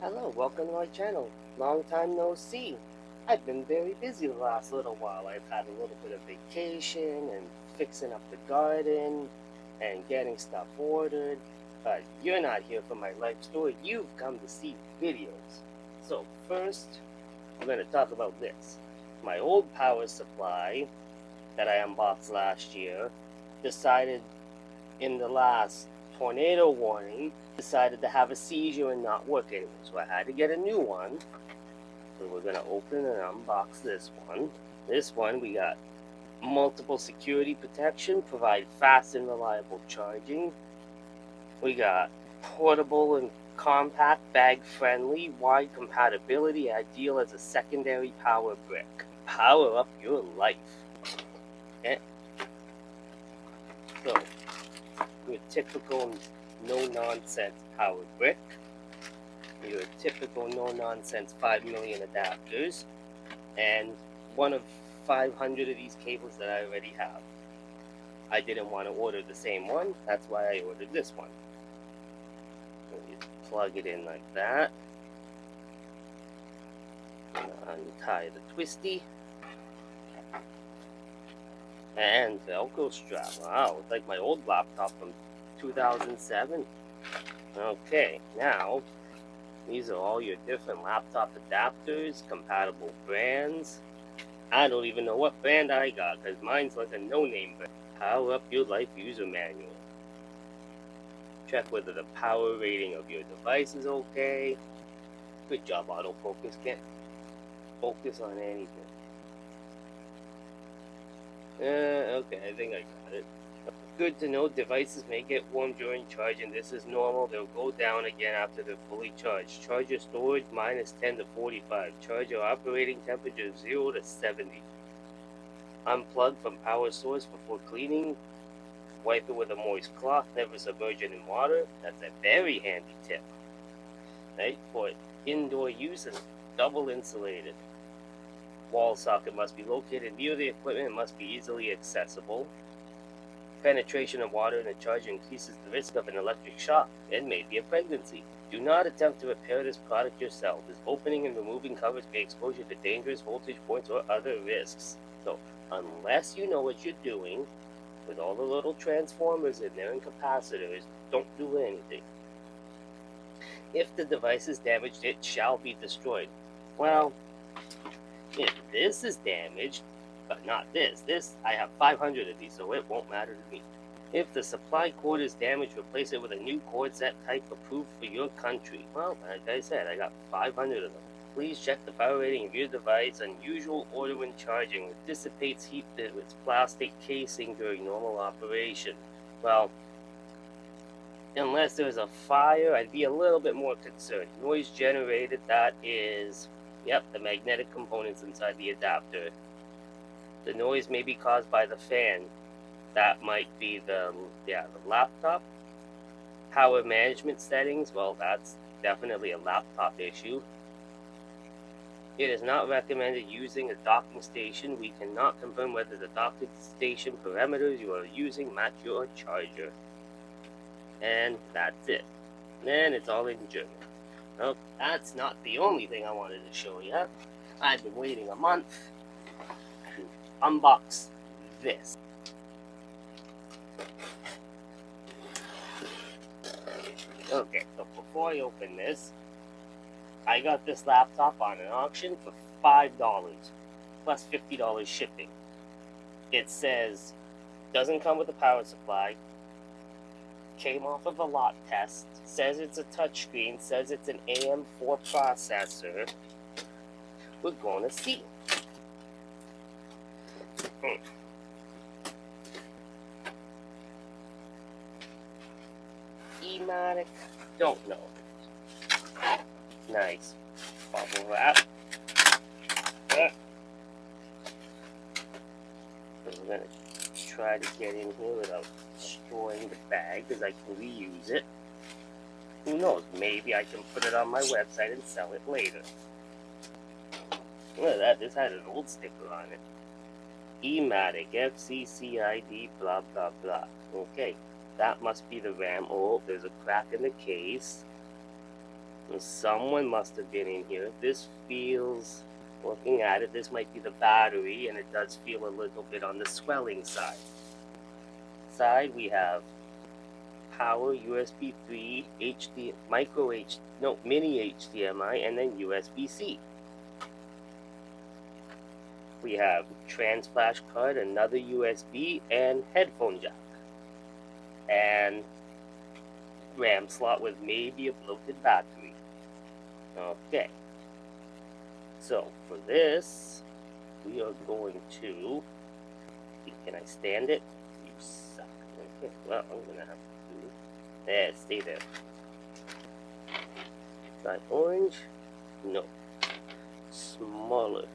Hello, welcome to my channel. Long time no see. I've been very busy the last little while. I've had a little bit of vacation and fixing up the garden and getting stuff ordered. But you're not here for my life story. You've come to see videos. So first, I'm going to talk about this. My old power supply that I unboxed last year decided in the last tornado warning decided to have a seizure and not work anymore. So I had to get a new one. So we're gonna open and unbox this one. This one we got multiple security protection, provide fast and reliable charging. We got portable and compact, bag friendly, wide compatibility, ideal as a secondary power brick. Power up your life. Okay. So your typical no-nonsense power brick, your typical no-nonsense 5 million adapters, and one of 500 of these cables that I already have. I didn't want to order the same one, that's why I ordered this one. So you plug it in like that. Untie the twisty. And Velcro strap. Wow, it's like my old laptop from 2007. Okay, now these are all your different laptop adapters, compatible brands. I don't even know what brand I got because mine's like a no-name brand. Power up your life user manual. Check whether the power rating of your device is okay. Good job, autofocus. Can't focus on anything. Okay, I think I got it. Good to know, devices may get warm during charging. This is normal. They'll go down again after they're fully charged. Charger storage minus 10 to 45. Charger operating temperature 0 to 70. Unplug from power source before cleaning. Wipe it with a moist cloth. Never submerge it in water. That's a very handy tip. Right? For indoor use, it's double insulated. Wall socket must be located near the equipment and must be easily accessible. Penetration of water in the charger increases the risk of an electric shock and maybe a pregnancy. Do not attempt to repair this product yourself, as opening and removing covers may expose you to dangerous voltage points or other risks. So, unless you know what you're doing, with all the little transformers in there and capacitors, don't do anything. If the device is damaged, it shall be destroyed. Well, if this is damaged, but not this. I have 500 of these, so it won't matter to me. If the supply cord is damaged, replace it with a new cord set type approved for your country. Well, like I said, I got 500 of them. Please check the power rating of your device. Unusual order when charging. It dissipates heat with its plastic casing during normal operation. Well, unless there's a fire, I'd be a little bit more concerned. Noise generated, that is, yep, the magnetic components inside the adapter. The noise may be caused by the fan. That might be the laptop. Power management settings, well, that's definitely a laptop issue. It is not recommended using a docking station. We cannot confirm whether the docking station parameters you are using match your charger. And that's it. And it's all in German. Well, that's not the only thing I wanted to show you. I've been waiting a month to unbox this. Okay, so before I open this, I got this laptop on an auction for $5 plus $50 shipping. It says, doesn't come with a power supply, came off of a lot test, says it's a touchscreen, says it's an AM4 processor. We're gonna see. Ematic, don't know. Nice bubble wrap. So we're gonna try to get in here without destroying the bag, because I can reuse it. Who knows, maybe I can put it on my website and sell it later. Look at that, this had an old sticker on it. Ematic, FCCID, blah blah blah. Okay, that must be the RAM. Oh, there's a crack in the case. Someone must have been in here. This feels, looking at it, this might be the battery, and it does feel a little bit on the swelling side. We have power, USB 3, mini HDMI, and then USB-C. We have trans flash card, another USB, and headphone jack. And RAM slot with maybe a bloated battery. Okay. So for this, we are going to, can I stand it? You suck. Okay, well, I'm going to have to do, there, stay there. Try orange? No. Smaller.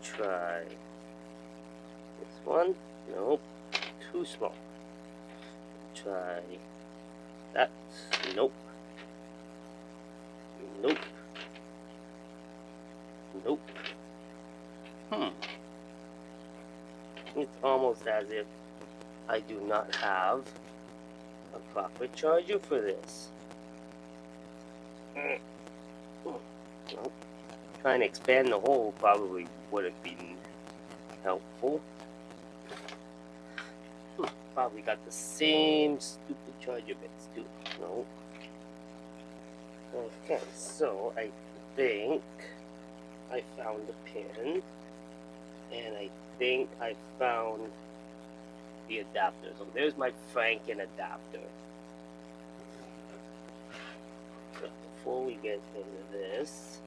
Try this one? Nope. Too small. Try that? Nope. Nope. Nope. It's almost as if I do not have a proper charger for this. Nope. Trying to expand the hole probably would have been helpful. Probably got the same stupid charger bits too. No. Okay, so I think I found the pin, and I think I found the adapter. So there's my Franken adapter. But before we get into this,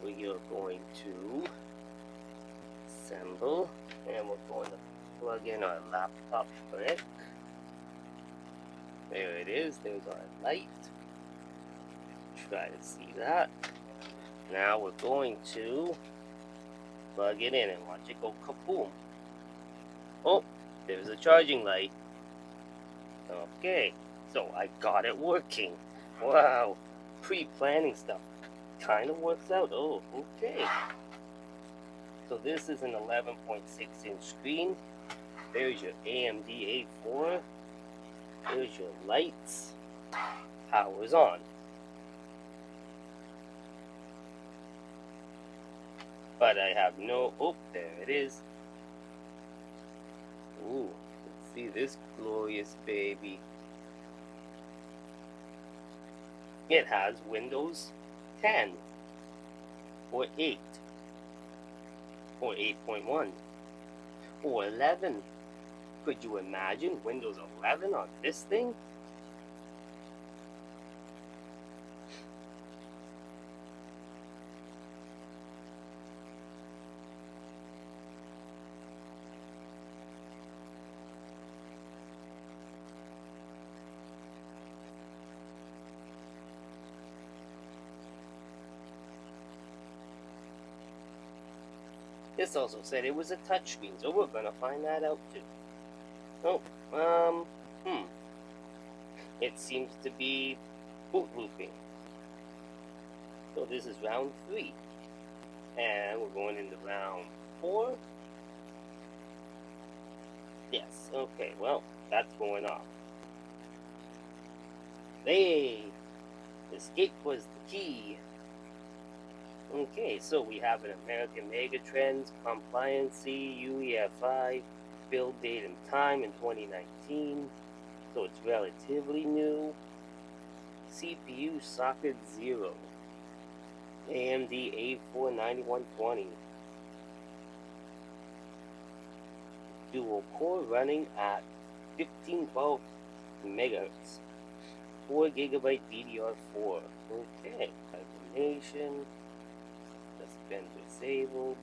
we are going to assemble, and we're going to plug in our laptop brick. There it is. There's our light. Try to see that. Now we're going to plug it in and watch it go kaboom. Oh, there's a charging light. Okay, so I got it working. Wow, pre-planning stuff kind of works out. Oh, okay. So this is an 11.6-inch screen. There's your AMD A4. There's your lights. Power's on. But I have no, oh, there it is. Ooh, let's see this glorious baby. It has Windows 10, or 8, or 8.1, or 11. Could you imagine Windows 11 on this thing? This also said it was a touchscreen, so we're gonna find that out too. Oh, it seems to be boot looping. So this is round 3. And we're going into round 4. Yes, okay, well, that's going off. Hey, escape was the key. Okay, so we have an American Megatrends, Compliancy, UEFI, build date and time in 2019. So it's relatively new. CPU socket 0. AMD A4 9120. Dual core running at 1512 megahertz. 4 GB DDR4. Okay, confirmation. That's been disabled.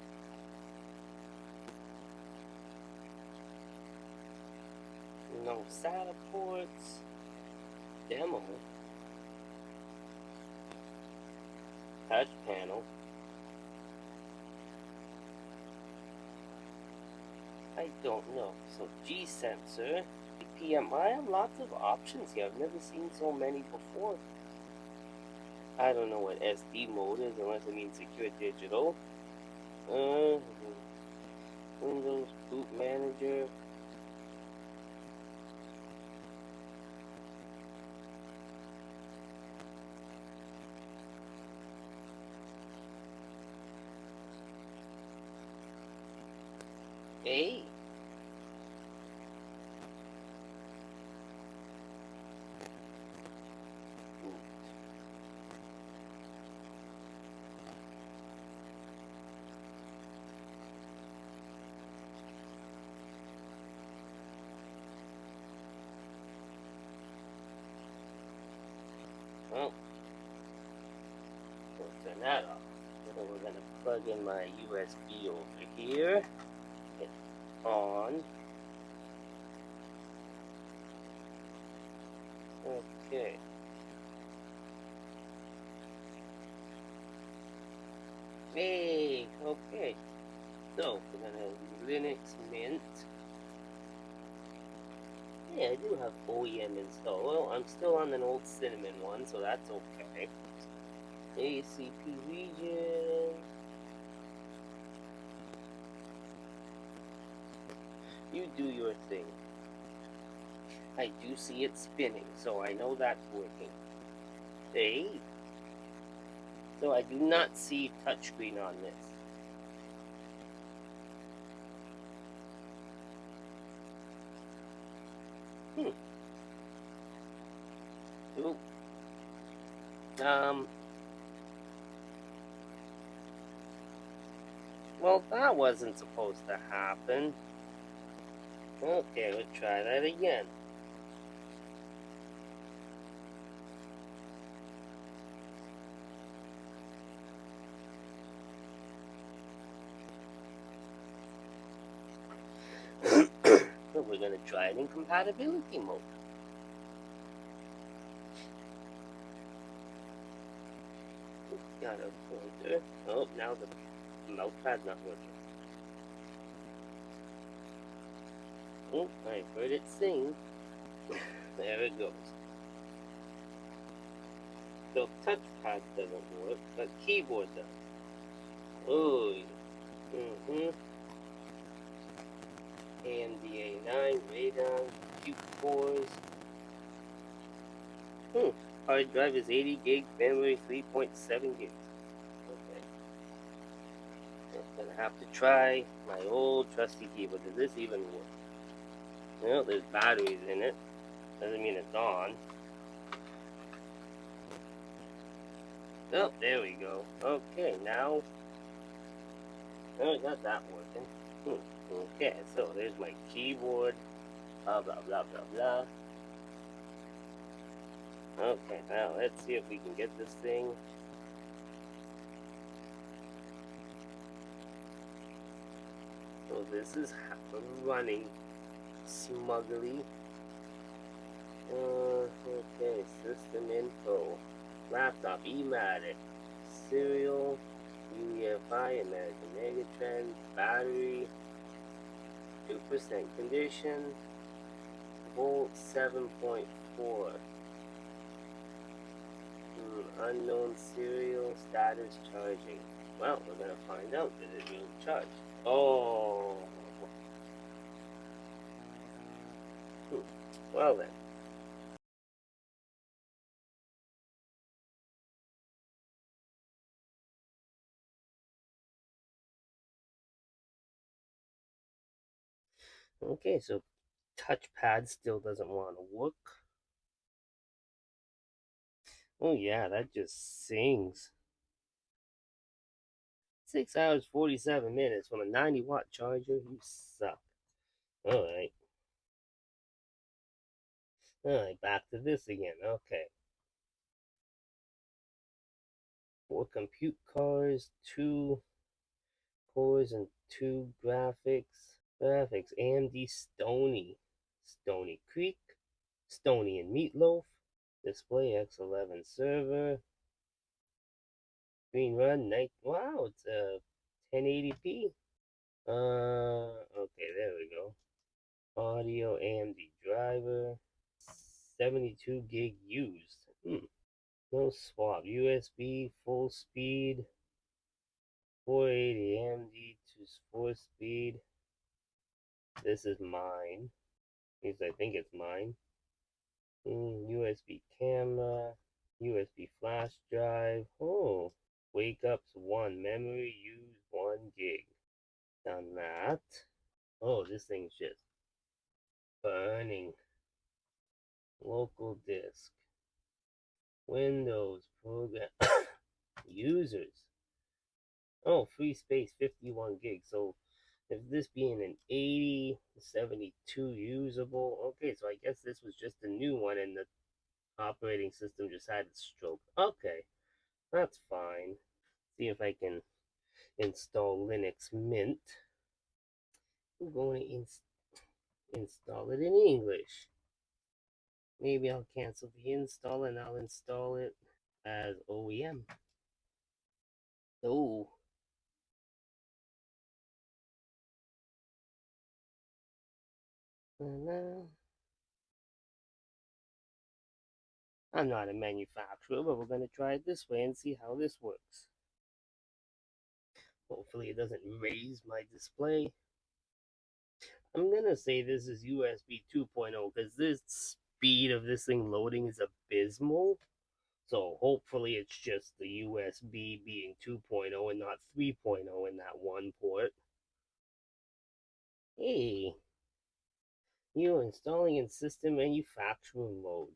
No SATA ports. Demo. Touch panel. I don't know. So G sensor, PMI, lots of options here. I've never seen so many before. I don't know what SD mode is unless it means secure digital. Windows boot manager. Hey. Well, we'll turn that off. So we're gonna plug in my USB over here. Hit on. Okay. Hey, okay. So we're gonna Linux Mint. Yeah, I do have OEM installed. Well, I'm still on an old Cinnamon one, so that's okay. ACP region. You do your thing. I do see it spinning, so I know that's working. Hey. So I do not see touchscreen on this. Ooh. Well, that wasn't supposed to happen. Okay, we'll try that again. So we're gonna try it in compatibility mode. Got a pointer. Oh, now the mouse not working. Oh, I heard it sing. There it goes. So touchpad doesn't work, but keyboard does. Oh, AMD A9, Radeon, Qt cores. Hard drive is 80 gig, memory 3.7 gigs. Okay. I'm gonna have to try my old trusty keyboard. Does this even work? Well, there's batteries in it. Doesn't mean it's on. Oh, there we go. Okay, now I got that working. Okay, so there's my keyboard. Blah blah blah blah blah. Okay, now let's see if we can get this thing. So this is running smugly. Okay, system info. Laptop, Ematic, serial, UEFI, American Megatrend, battery, 2% condition, volt 7.4. Unknown serial, status charging. Well, we're gonna find out that it really charged. Oh. Well then. Okay, so touchpad still doesn't want to work. Oh yeah, that just sings. 6 hours 47 minutes from a 90-watt charger. You suck. Alright. Alright, back to this again. Okay. 4 compute cores, 2 cores, and 2 graphics. Graphics, AMD Stony Creek, Stony and Meatloaf. Display X11 server. Screen run night. Wow, it's a 1080p. Okay, there we go. Audio AMD driver. 72 gig used. No swap. USB full speed. 480 AMD to 4 speed. This is mine. At least I think it's mine. USB camera. USB flash drive. Oh, wake ups 1. Memory use 1 gig. Done that. Oh, this thing's just burning. Local disk. Windows program users. Oh, free space 51 gigs. So if this being an 80, 72 usable. Okay, so I guess this was just a new one and the operating system just had a stroke. Okay, that's fine. See if I can install Linux Mint. I'm going to install it in English. Maybe I'll cancel the install and I'll install it as OEM. Oh, I'm not a manufacturer, but we're going to try it this way and see how this works. Hopefully it doesn't raise my display. I'm going to say this is USB 2.0 because this speed of this thing loading is abysmal. So hopefully it's just the USB being 2.0 and not 3.0 in that one port. Hey, you're installing in system manufacturing mode.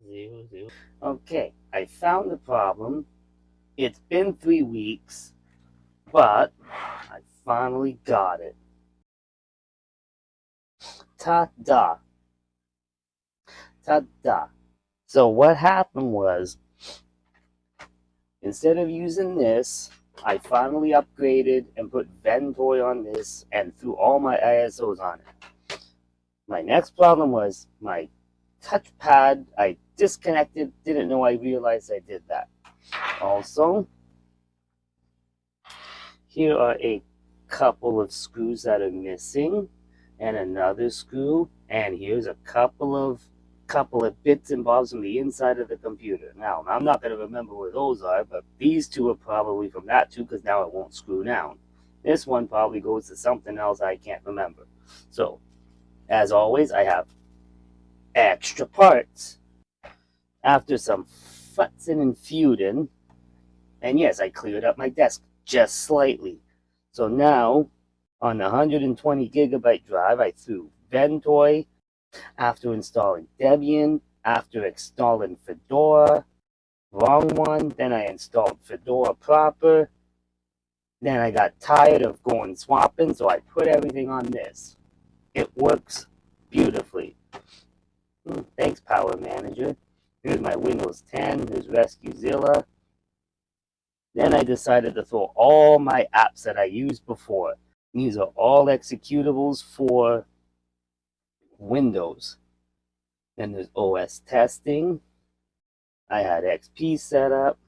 00. Okay, I found the problem. It's been 3 weeks, but I finally got it. Ta-da. Ta-da. So what happened was, instead of using this, I finally upgraded and put Ventoy on this and threw all my ISOs on it. My next problem was my touchpad. I disconnected, didn't know I realized I did that. Also, here are a couple of screws that are missing and another screw, and here's a couple of bits and bobs from the inside of the computer. Now, I'm not going to remember where those are, but these two are probably from that too, because now it won't screw down. This one probably goes to something else I can't remember. So, as always, I have extra parts. After some futzing and feuding, and yes, I cleared up my desk just slightly. So now, on the 120 gigabyte drive, I threw Ventoy. After installing Debian, after installing Fedora, wrong one, then I installed Fedora proper. Then I got tired of going swapping, so I put everything on this. It works beautifully. Thanks, Power Manager. Here's my Windows 10. Here's RescueZilla. Then I decided to throw all my apps that I used before. These are all executables for Windows. Then there's OS testing. I had XP set up.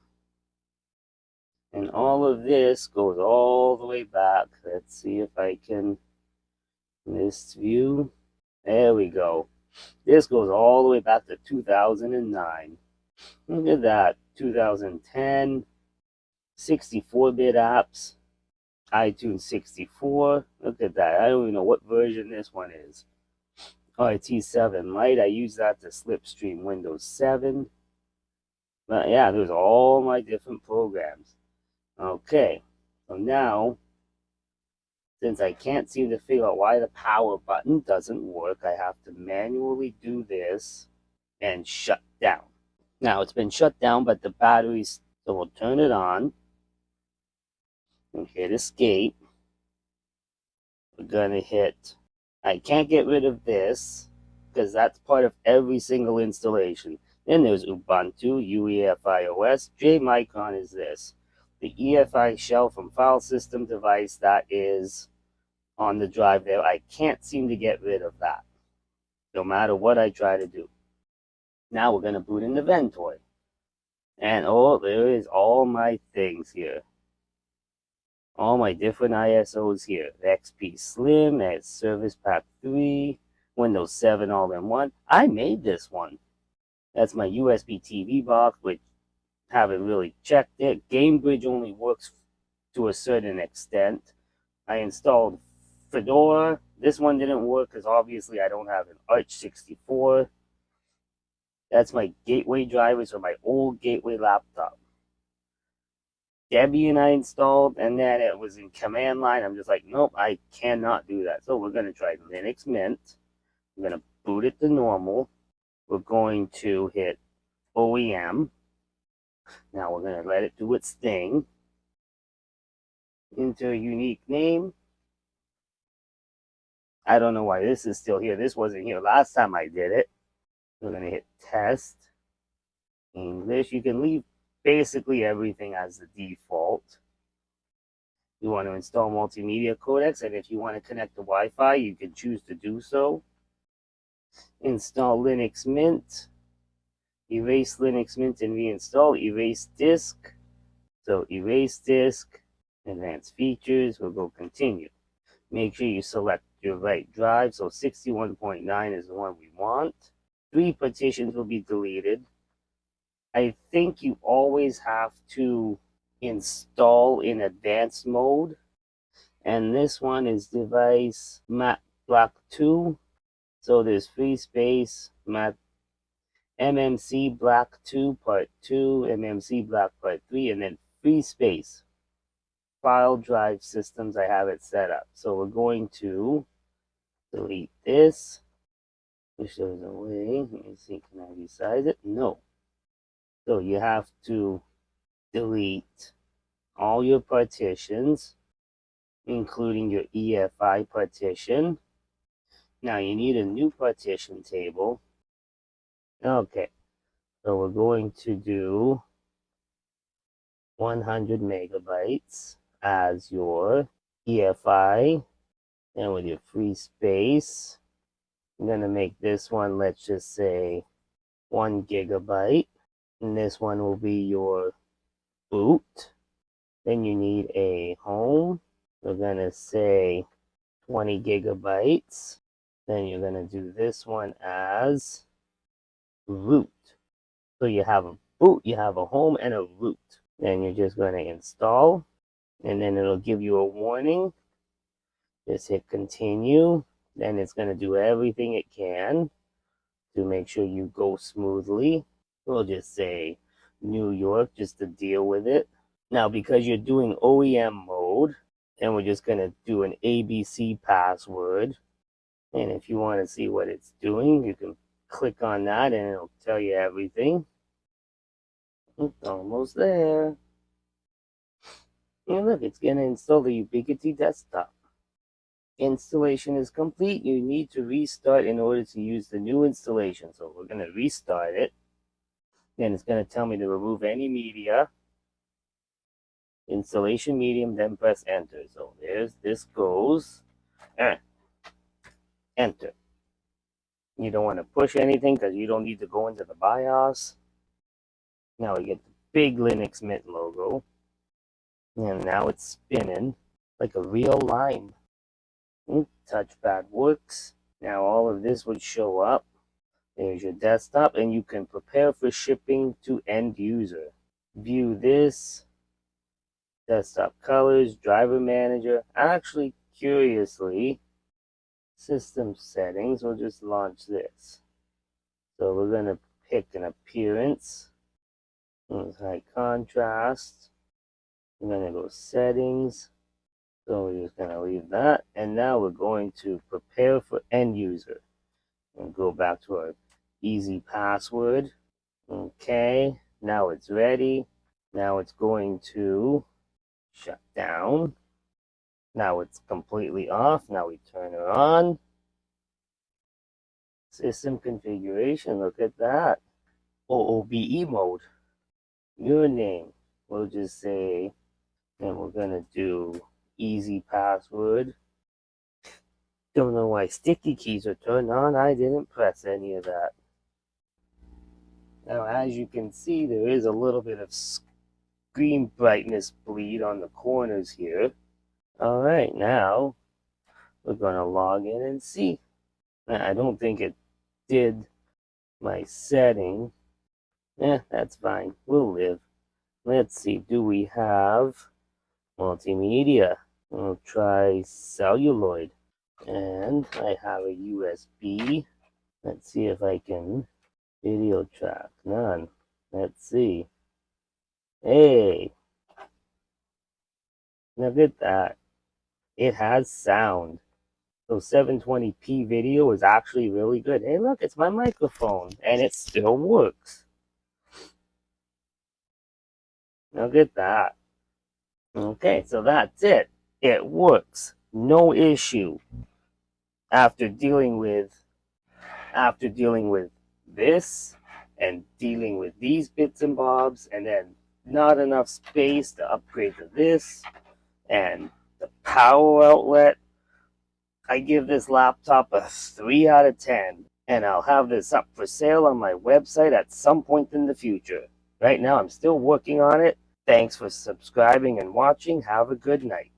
And all of this goes all the way back. Let's see if I can list view. There we go. This goes all the way back to 2009. Look at that. 2010. 64-bit apps. iTunes 64. Look at that. I don't even know what version this one is. RT7 Lite. I use that to slipstream Windows 7. But yeah, there's all my different programs. Okay. So now, since I can't seem to figure out why the power button doesn't work, I have to manually do this and shut down. Now it's been shut down, but the batteries, so we'll turn it on and hit escape. We're gonna hit, I can't get rid of this because that's part of every single installation. Then there's Ubuntu, UEFI OS, JMicron is this. The EFI shell from file system device that is on the drive there. I can't seem to get rid of that, no matter what I try to do. Now we're going to boot in the Ventoy. And oh, there is all my things here. All my different ISOs here. XP Slim, that's Service Pack 3, Windows 7 all-in-one. I made this one. That's my USB TV box, which haven't really checked it. GameBridge only works to a certain extent. I installed Fedora. This one didn't work because obviously I don't have an Arch 64. That's my gateway drivers for my old gateway laptop. Debian I installed, and then it was in command line. I'm just like, nope, I cannot do that. So we're going to try Linux Mint. We're going to boot it to normal. We're going to hit OEM. Now we're going to let it do its thing. Enter a unique name. I don't know why this is still here. This wasn't here last time I did it. We're going to hit test. English. You can leave basically everything as the default. You want to install multimedia codecs, and if you want to connect to Wi-Fi, you can choose to do so. Install Linux Mint. Erase Linux Mint and reinstall. Erase disk. So erase disk. Advanced features. We'll go continue. Make sure you select your right drive. So 61.9 is the one we want. 3 partitions will be deleted. I think you always have to install in advanced mode. And this one is device mat block 2. So there's free space, mat MMC block 2 part 2, MMC block part 3, and then free space. File drive systems, I have it set up. So we're going to delete this. Push those away. Let me see, can I resize it? No. So you have to delete all your partitions, including your EFI partition. Now you need a new partition table. Okay, so we're going to do 100 megabytes as your EFI, and with your free space, I'm going to make this one, let's just say 1 gigabyte, and this one will be your boot. Then you need a home. We're going to say 20 gigabytes. Then you're going to do this one as root. So you have a boot, you have a home, and a root. Then you're just going to install, and then it'll give you a warning. Just hit continue. Then it's going to do everything it can to make sure you go smoothly. We'll just say New York just to deal with it. Now, because you're doing OEM mode, and we're just going to do an ABC password. And if you want to see what it's doing, you can click on that and it'll tell you everything. It's almost there. And look, it's going to install the Ubiquiti desktop. Installation is complete. You need to restart in order to use the new installation. So we're going to restart it. Then it's going to tell me to remove any media. Installation medium, then press enter. So there's this goes. Enter. You don't want to push anything because you don't need to go into the BIOS. Now we get the big Linux Mint logo. And now it's spinning like a real line. Touchpad works. Now all of this would show up. There's your desktop, and you can prepare for shipping to end user. View this. Desktop colors, driver manager. Actually, curiously, system settings, we'll just launch this. So we're going to pick an appearance. High contrast. We're going to go settings. So we're just going to leave that. And now we're going to prepare for end user. And go back to our easy password. Okay, now it's ready. Now it's going to shut down. Now it's completely off. Now we turn her on. System configuration, look at that. OOBE mode. Your name. We'll just say, and we're going to do easy password. Don't know why sticky keys are turned on. I didn't press any of that. Now, as you can see, there is a little bit of screen brightness bleed on the corners here. All right, now we're going to log in and see. I don't think it did my setting. That's fine. We'll live. Let's see. Do we have multimedia? We'll try celluloid. And I have a USB. Let's see if I can video track. None. Let's see. Hey, Look at that. It has sound. So 720p video is actually really good. Hey, look, it's my microphone, and it still works. Look at that. Okay, so that's it. It works. No issue. After dealing with this and dealing with these bits and bobs, and then not enough space to upgrade to this, and the power outlet, I give this laptop a 3 out of 10, and I'll have this up for sale on my website at some point in the future. Right now, I'm still working on it. Thanks for subscribing and watching. Have a good night.